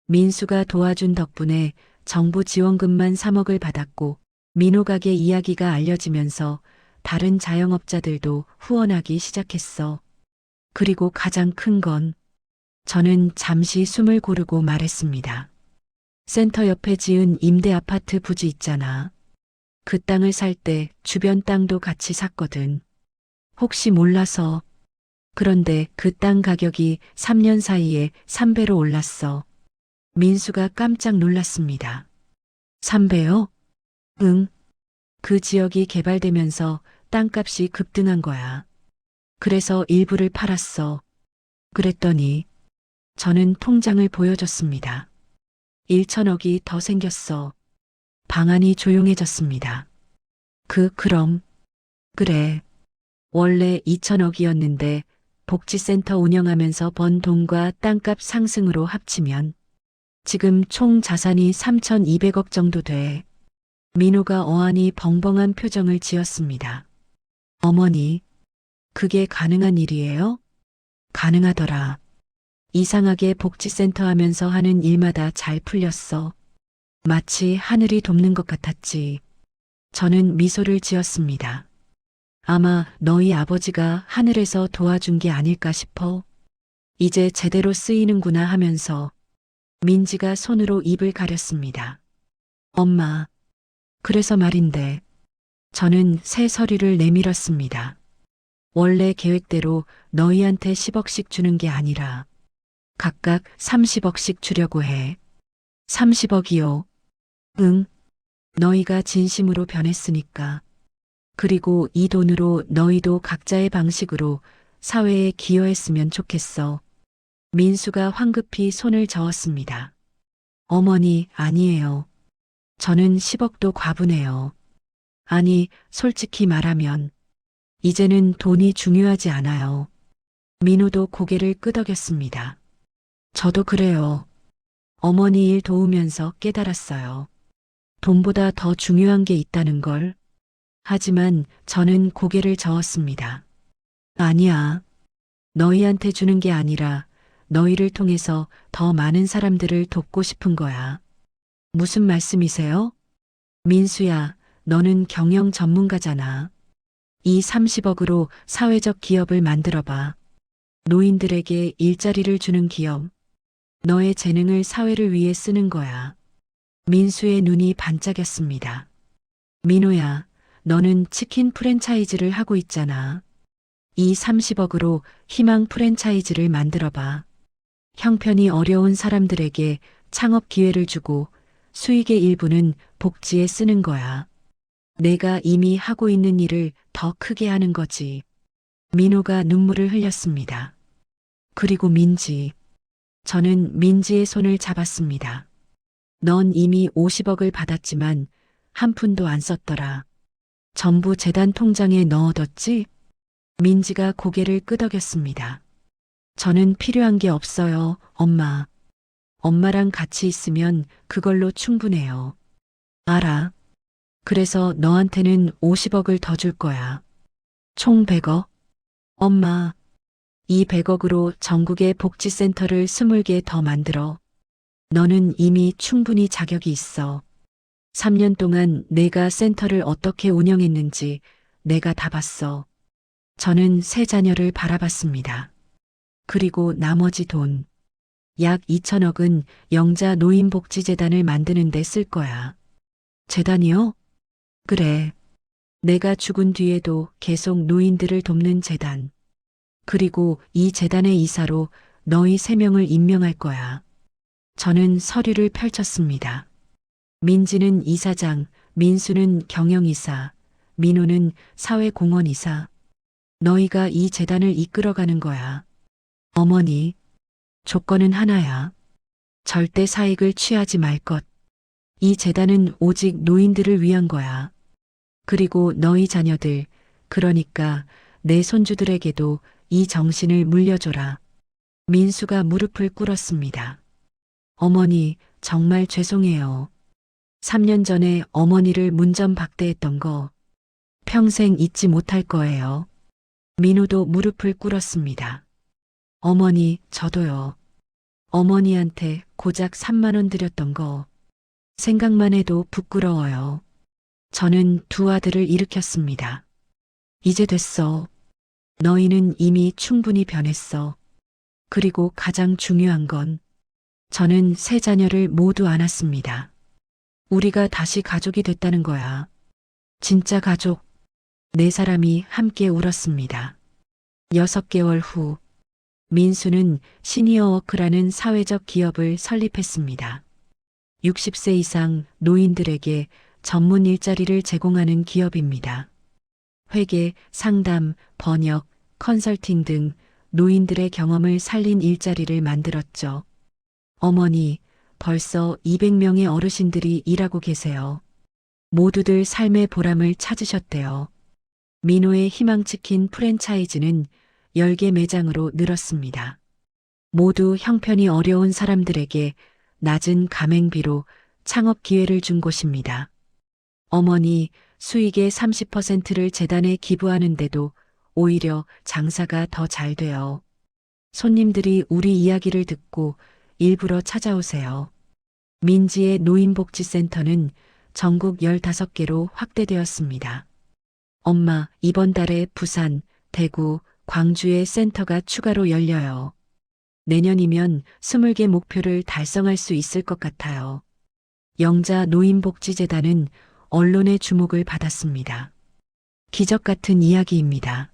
민수가 도와준 덕분에 정부 지원금만 3억을 받았고 민호 가게 이야기가 알려지면서 다른 자영업자들도 후원하기 시작했어. 그리고 가장 큰 건 저는 잠시 숨을 고르고 말했습니다. 센터 옆에 지은 임대 아파트 부지 있잖아. 그 땅을 살 때 주변 땅도 같이 샀거든. 혹시 몰라서. 그런데 그 땅 가격이 3년 사이에 3배로 올랐어. 민수가 깜짝 놀랐습니다. 3배요? 응. 그 지역이 개발되면서 땅값이 급등한 거야. 그래서 일부를 팔았어. 그랬더니 저는 통장을 보여줬습니다. 1천억이 더 생겼어. 방안이 조용해졌습니다. 그럼. 그래. 원래 2천억이었는데 복지센터 운영하면서 번 돈과 땅값 상승으로 합치면 지금 총 자산이 3,200억 정도 돼. 민호가 어안이 벙벙한 표정을 지었습니다. 어머니, 그게 가능한 일이에요? 가능하더라. 이상하게 복지센터 하면서 하는 일마다 잘 풀렸어. 마치 하늘이 돕는 것 같았지. 저는 미소를 지었습니다. 아마 너희 아버지가 하늘에서 도와준 게 아닐까 싶어. 이제 제대로 쓰이는구나 하면서 민지가 손으로 입을 가렸습니다. 엄마, 그래서 말인데 저는 새 서류를 내밀었습니다. 원래 계획대로 너희한테 10억씩 주는 게 아니라 각각 30억씩 주려고 해. 30억이요. 응. 너희가 진심으로 변했으니까. 그리고 이 돈으로 너희도 각자의 방식으로 사회에 기여했으면 좋겠어. 민수가 황급히 손을 저었습니다. 어머니, 아니에요. 저는 10억도 과분해요. 아니, 솔직히 말하면 이제는 돈이 중요하지 않아요. 민호도 고개를 끄덕였습니다. 저도 그래요. 어머니 일 도우면서 깨달았어요. 돈보다 더 중요한 게 있다는 걸. 하지만 저는 고개를 저었습니다. 아니야. 너희한테 주는 게 아니라 너희를 통해서 더 많은 사람들을 돕고 싶은 거야. 무슨 말씀이세요? 민수야, 너는 경영 전문가잖아. 이 30억으로 사회적 기업을 만들어봐. 노인들에게 일자리를 주는 기업. 너의 재능을 사회를 위해 쓰는 거야. 민수의 눈이 반짝였습니다. 민호야, 너는 치킨 프랜차이즈를 하고 있잖아. 이 30억으로 희망 프랜차이즈를 만들어봐. 형편이 어려운 사람들에게 창업 기회를 주고 수익의 일부는 복지에 쓰는 거야. 내가 이미 하고 있는 일을 더 크게 하는 거지. 민호가 눈물을 흘렸습니다. 그리고 민지. 저는 민지의 손을 잡았습니다. 넌 이미 50억을 받았지만 한 푼도 안 썼더라. 전부 재단 통장에 넣어뒀지? 민지가 고개를 끄덕였습니다. 저는 필요한 게 없어요, 엄마. 엄마랑 같이 있으면 그걸로 충분해요. 알아. 그래서 너한테는 50억을 더 줄 거야. 총 100억? 엄마, 이 100억으로 전국의 복지센터를 20개 더 만들어. 너는 이미 충분히 자격이 있어. 3년 동안 내가 센터를 어떻게 운영했는지 내가 다 봤어. 저는 세 자녀를 바라봤습니다. 그리고 나머지 돈. 약 2천억은 영자 노인복지재단을 만드는 데 쓸 거야. 재단이요? 그래. 내가 죽은 뒤에도 계속 노인들을 돕는 재단. 그리고 이 재단의 이사로 너희 3명을 임명할 거야. 저는 서류를 펼쳤습니다. 민지는 이사장, 민수는 경영이사, 민호는 사회공헌이사. 너희가 이 재단을 이끌어가는 거야. 어머니, 조건은 하나야. 절대 사익을 취하지 말 것. 이 재단은 오직 노인들을 위한 거야. 그리고 너희 자녀들, 그러니까 내 손주들에게도 이 정신을 물려줘라. 민수가 무릎을 꿇었습니다. 어머니, 정말 죄송해요. 3년 전에 어머니를 문전박대했던 거 평생 잊지 못할 거예요. 민호도 무릎을 꿇었습니다. 어머니, 저도요. 어머니한테 고작 3만 원 드렸던 거 생각만 해도 부끄러워요. 저는 두 아들을 일으켰습니다. 이제 됐어. 너희는 이미 충분히 변했어. 그리고 가장 중요한 건 저는 세 자녀를 모두 안았습니다. 우리가 다시 가족이 됐다는 거야. 진짜 가족. 네 사람이 함께 울었습니다. 6개월 후 민수는 시니어워크라는 사회적 기업을 설립했습니다. 60세 이상 노인들에게 전문 일자리를 제공하는 기업입니다. 회계, 상담, 번역, 컨설팅 등 노인들의 경험을 살린 일자리를 만들었죠. 어머니, 벌써 200명의 어르신들이 일하고 계세요. 모두들 삶의 보람을 찾으셨대요. 민호의 희망치킨 프랜차이즈는 10개 매장으로 늘었습니다. 모두 형편이 어려운 사람들에게 낮은 가맹비로 창업 기회를 준 곳입니다. 어머니, 수익의 30%를 재단에 기부하는데도 오히려 장사가 더 잘 돼요. 손님들이 우리 이야기를 듣고 일부러 찾아오세요. 민지의 노인복지센터는 전국 15개로 확대되었습니다. 엄마, 이번 달에 부산, 대구, 광주에 센터가 추가로 열려요. 내년이면 20개 목표를 달성할 수 있을 것 같아요. 영자 노인복지재단은 언론의 주목을 받았습니다. 기적 같은 이야기입니다.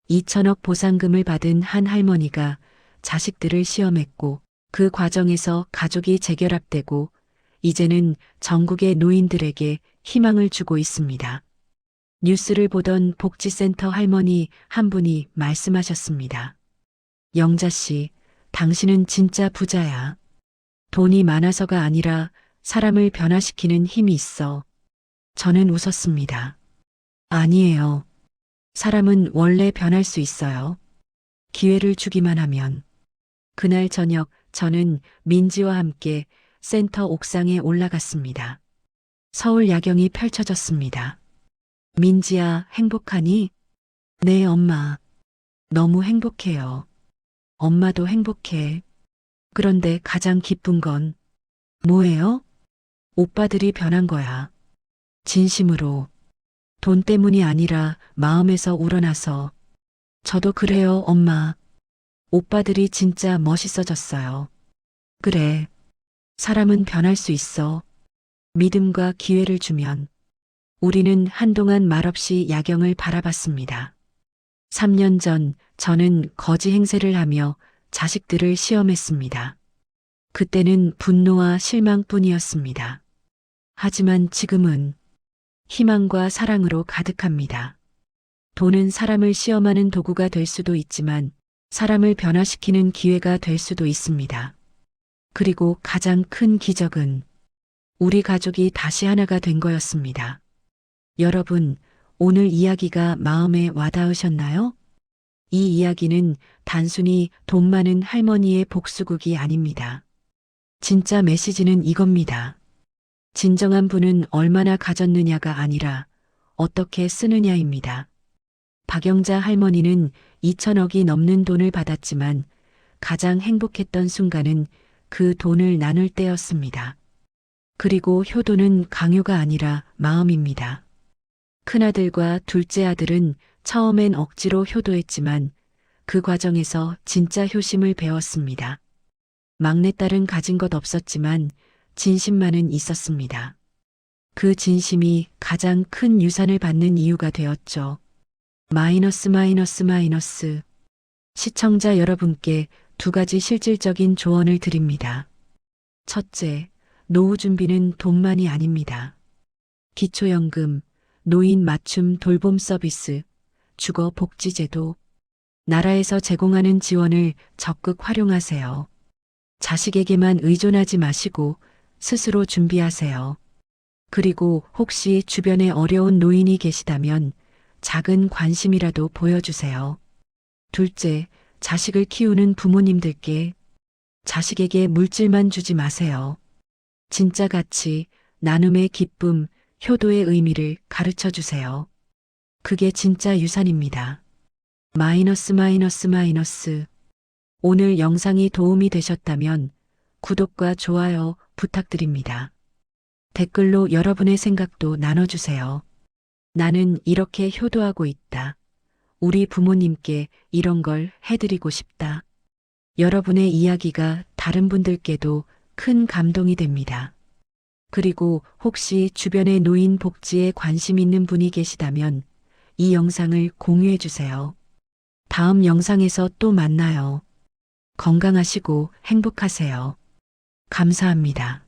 2천억 보상금을 받은 한 할머니가 자식들을 시험했고 그 과정에서 가족이 재결합되고 이제는 전국의 노인들에게 희망을 주고 있습니다. 뉴스를 보던 복지센터 할머니 한 분이 말씀하셨습니다. 영자 씨, 당신은 진짜 부자야. 돈이 많아서가 아니라 사람을 변화시키는 힘이 있어. 저는 웃었습니다. 아니에요. 사람은 원래 변할 수 있어요. 기회를 주기만 하면. 그날 저녁 저는 민지와 함께 센터 옥상에 올라갔습니다. 서울 야경이 펼쳐졌습니다. 민지야, 행복하니? 네, 엄마. 너무 행복해요. 엄마도 행복해. 그런데 가장 기쁜 건 뭐예요? 오빠들이 변한 거야. 진심으로. 돈 때문이 아니라 마음에서 우러나서. 저도 그래요, 엄마. 오빠들이 진짜 멋있어졌어요. 그래. 사람은 변할 수 있어. 믿음과 기회를 주면. 우리는 한동안 말없이 야경을 바라봤습니다. 3년 전 저는 거지 행세를 하며 자식들을 시험했습니다. 그때는 분노와 실망뿐이었습니다. 하지만 지금은 희망과 사랑으로 가득합니다. 돈은 사람을 시험하는 도구가 될 수도 있지만 사람을 변화시키는 기회가 될 수도 있습니다. 그리고 가장 큰 기적은 우리 가족이 다시 하나가 된 거였습니다. 여러분, 오늘 이야기가 마음에 와닿으셨나요? 이 이야기는 단순히 돈 많은 할머니의 복수극이 아닙니다. 진짜 메시지는 이겁니다. 진정한 부는 얼마나 가졌느냐가 아니라 어떻게 쓰느냐입니다. 박영자 할머니는 2천억이 넘는 돈을 받았지만 가장 행복했던 순간은 그 돈을 나눌 때였습니다. 그리고 효도는 강요가 아니라 마음입니다. 큰아들과 둘째 아들은 처음엔 억지로 효도했지만 그 과정에서 진짜 효심을 배웠습니다. 막내딸은 가진 것 없었지만 진심만은 있었습니다. 그 진심이 가장 큰 유산을 받는 이유가 되었죠. 마이너스. 시청자 여러분께 두 가지 실질적인 조언을 드립니다. 첫째, 노후 준비는 돈만이 아닙니다. 기초연금, 노인 맞춤 돌봄 서비스, 주거 복지제도, 나라에서 제공하는 지원을 적극 활용하세요. 자식에게만 의존하지 마시고 스스로 준비하세요. 그리고 혹시 주변에 어려운 노인이 계시다면 작은 관심이라도 보여주세요. 둘째, 자식을 키우는 부모님들께 자식에게 물질만 주지 마세요. 진짜 가치, 나눔의 기쁨, 효도의 의미를 가르쳐 주세요. 그게 진짜 유산입니다. 마이너스. 오늘 영상이 도움이 되셨다면 구독과 좋아요 부탁드립니다. 댓글로 여러분의 생각도 나눠주세요. 나는 이렇게 효도하고 있다. 우리 부모님께 이런 걸 해드리고 싶다. 여러분의 이야기가 다른 분들께도 큰 감동이 됩니다. 그리고 혹시 주변에 노인 복지에 관심 있는 분이 계시다면 이 영상을 공유해 주세요. 다음 영상에서 또 만나요. 건강하시고 행복하세요. 감사합니다.